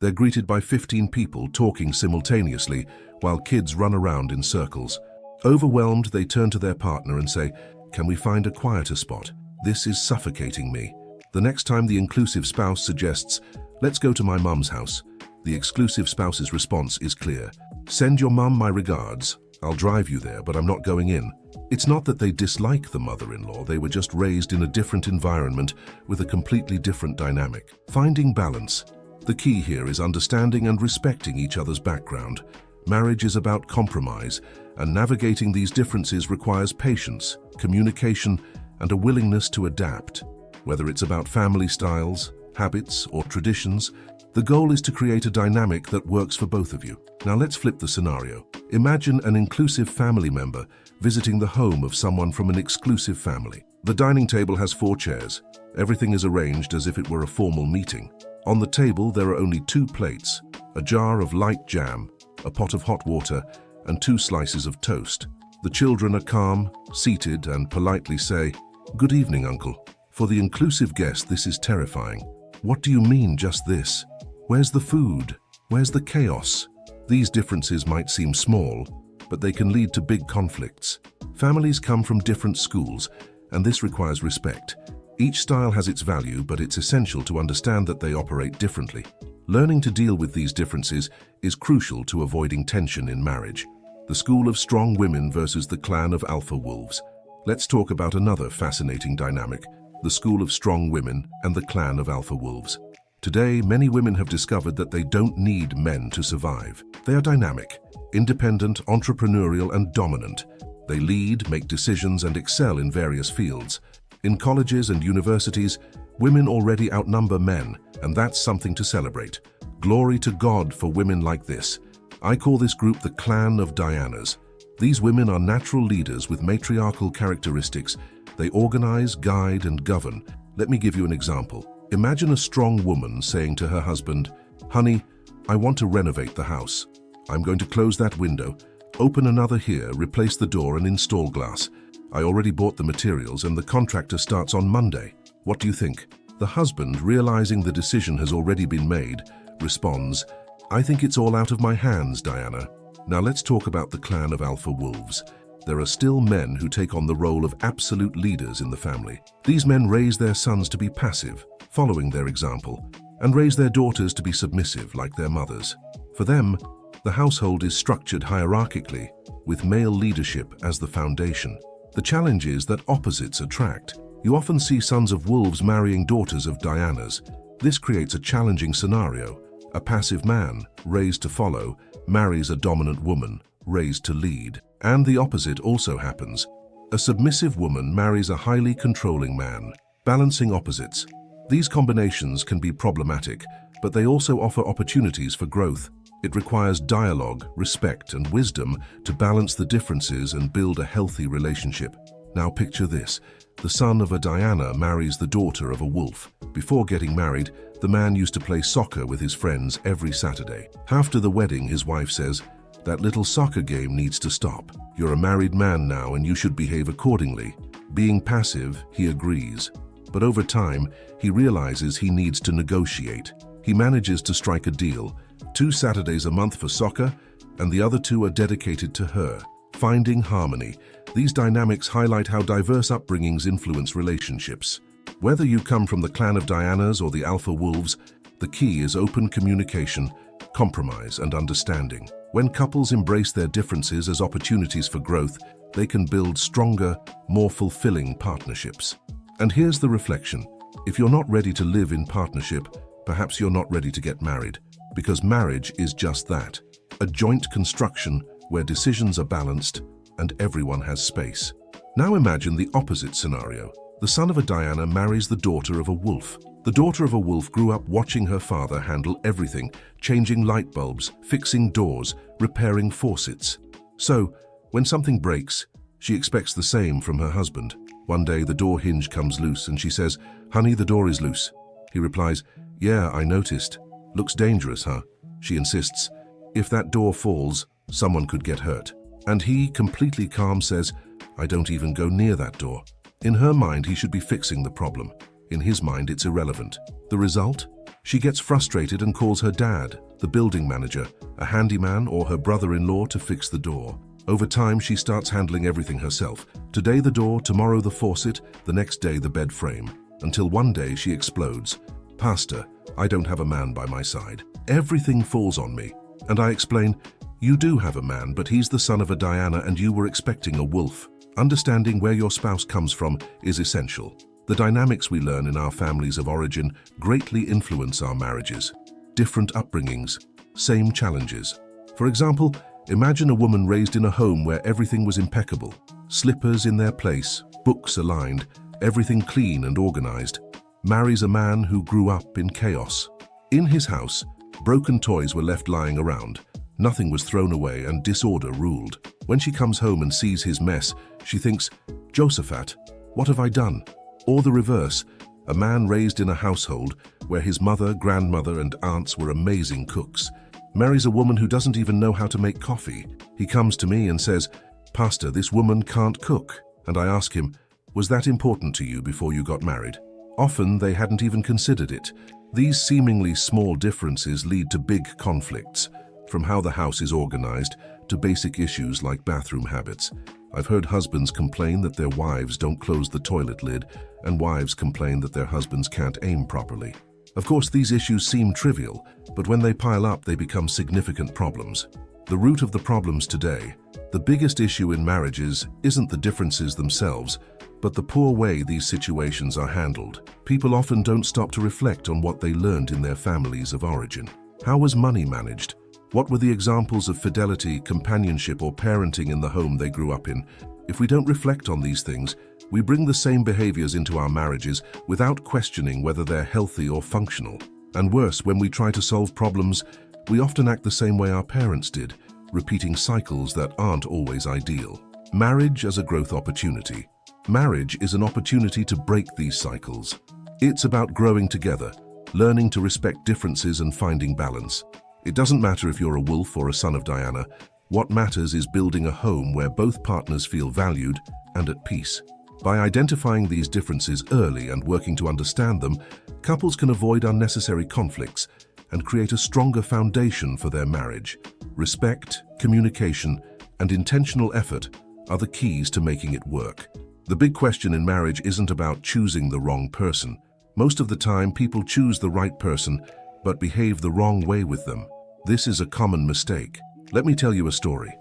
They're greeted by 15 people talking simultaneously while kids run around in circles. Overwhelmed, they turn to their partner and say, "Can we find a quieter spot? This is suffocating me." The next time the inclusive spouse suggests, "Let's go to my mum's house," the exclusive spouse's response is clear. "Send your mum my regards. I'll drive you there, but I'm not going in." It's not that they dislike the mother-in-law, they were just raised in a different environment with a completely different dynamic. Finding balance. The key here is understanding and respecting each other's background. Marriage is about compromise, and navigating these differences requires patience, communication, and a willingness to adapt. Whether it's about family styles, habits, or traditions, the goal is to create a dynamic that works for both of you. Now let's flip the scenario. Imagine an inclusive family member visiting the home of someone from an exclusive family. The dining table has 4 chairs. Everything is arranged as if it were a formal meeting. On the table, there are only 2 plates, a jar of light jam, a pot of hot water, and 2 slices of toast. The children are calm, seated, and politely say, "Good evening, Uncle." For the inclusive guest, this is terrifying. What do you mean, just this? Where's the food? Where's the chaos? These differences might seem small, but they can lead to big conflicts. Families come from different schools, and this requires respect. Each style has its value, but it's essential to understand that they operate differently. Learning to deal with these differences is crucial to avoiding tension in marriage. The school of strong women versus the clan of alpha wolves. Let's talk about another fascinating dynamic, the school of strong women and the clan of alpha wolves. Today, many women have discovered that they don't need men to survive. They are dynamic, independent, entrepreneurial, and dominant. They lead, make decisions, and excel in various fields. In colleges and universities, women already outnumber men, and that's something to celebrate. Glory to God for women like this. I call this group the Clan of Dianas. These women are natural leaders with matriarchal characteristics. They organize, guide, and govern. Let me give you an example. Imagine a strong woman saying to her husband, "Honey, I want to renovate the house. I'm going to close that window, open another here, replace the door, and install glass. I already bought the materials and the contractor starts on Monday. What do you think?" The husband, realizing the decision has already been made, responds, "I think it's all out of my hands, Diana." Now let's talk about the clan of alpha wolves. There are still men who take on the role of absolute leaders in the family. These men raise their sons to be passive, following their example, and raise their daughters to be submissive like their mothers. For them, the household is structured hierarchically, with male leadership as the foundation. The challenge is that opposites attract. You often see sons of wolves marrying daughters of Dianas. This creates a challenging scenario. A passive man, raised to follow, marries a dominant woman, raised to lead. And the opposite also happens. A submissive woman marries a highly controlling man, balancing opposites. These combinations can be problematic, but they also offer opportunities for growth. It requires dialogue, respect, and wisdom to balance the differences and build a healthy relationship. Now picture this. The son of a Diana marries the daughter of a wolf. Before getting married, the man used to play soccer with his friends every Saturday. After the wedding, his wife says, "That little soccer game needs to stop. You're a married man now and you should behave accordingly." Being passive, he agrees. But over time, he realizes he needs to negotiate. He manages to strike a deal. 2 Saturdays a month for soccer, and the other 2 are dedicated to her. Finding harmony. These dynamics highlight how diverse upbringings influence relationships. Whether you come from the clan of Dianas or the alpha wolves, the key is open communication, compromise, and understanding. When couples embrace their differences as opportunities for growth, they can build stronger, more fulfilling partnerships. And here's the reflection. If you're not ready to live in partnership, perhaps you're not ready to get married, because marriage is just that, a joint construction where decisions are balanced and everyone has space. Now imagine the opposite scenario. The son of a Diana marries the daughter of a wolf. The daughter of a wolf grew up watching her father handle everything, changing light bulbs, fixing doors, repairing faucets. So, when something breaks, she expects the same from her husband. One day the door hinge comes loose and she says, "Honey, the door is loose." He replies, "Yeah, I noticed. Looks dangerous, huh?" She insists, "If that door falls, someone could get hurt." And he, completely calm, says, "I don't even go near that door." In her mind, he should be fixing the problem. In his mind, it's irrelevant. The result? She gets frustrated and calls her dad, the building manager, a handyman, or her brother-in-law to fix the door. Over time, she starts handling everything herself. Today the door, tomorrow the faucet, the next day the bed frame. Until one day she explodes. "Pastor, I don't have a man by my side. Everything falls on me." And I explain, "You do have a man, but he's the son of a Diana and you were expecting a wolf." Understanding where your spouse comes from is essential. The dynamics we learn in our families of origin greatly influence our marriages. Different upbringings, same challenges. For example, imagine a woman raised in a home where everything was impeccable. Slippers in their place, books aligned, everything clean and organized. Marries a man who grew up in chaos. In his house, broken toys were left lying around. Nothing was thrown away and disorder ruled. When she comes home and sees his mess, she thinks, "Josaphat, what have I done?" Or the reverse, a man raised in a household where his mother, grandmother, and aunts were amazing cooks, marries a woman who doesn't even know how to make coffee. He comes to me and says, "Pastor, this woman can't cook." And I ask him, "Was that important to you before you got married?" Often they hadn't even considered it. These seemingly small differences lead to big conflicts, from how the house is organized to basic issues like bathroom habits. I've heard husbands complain that their wives don't close the toilet lid, and wives complain that their husbands can't aim properly. Of course, these issues seem trivial, but when they pile up, they become significant problems. The root of the problems today, the biggest issue in marriages, isn't the differences themselves, but the poor way these situations are handled. People often don't stop to reflect on what they learned in their families of origin. How was money managed? What were the examples of fidelity, companionship, or parenting in the home they grew up in? If we don't reflect on these things, we bring the same behaviors into our marriages without questioning whether they're healthy or functional. And worse, when we try to solve problems, we often act the same way our parents did, repeating cycles that aren't always ideal. Marriage as a growth opportunity. Marriage is an opportunity to break these cycles. It's about growing together, learning to respect differences and finding balance. It doesn't matter if you're a wolf or a son of Diana. What matters is building a home where both partners feel valued and at peace. By identifying these differences early and working to understand them, couples can avoid unnecessary conflicts and create a stronger foundation for their marriage. Respect, communication, and intentional effort are the keys to making it work. The big question in marriage isn't about choosing the wrong person. Most of the time, people choose the right person but behave the wrong way with them. This is a common mistake. Let me tell you a story.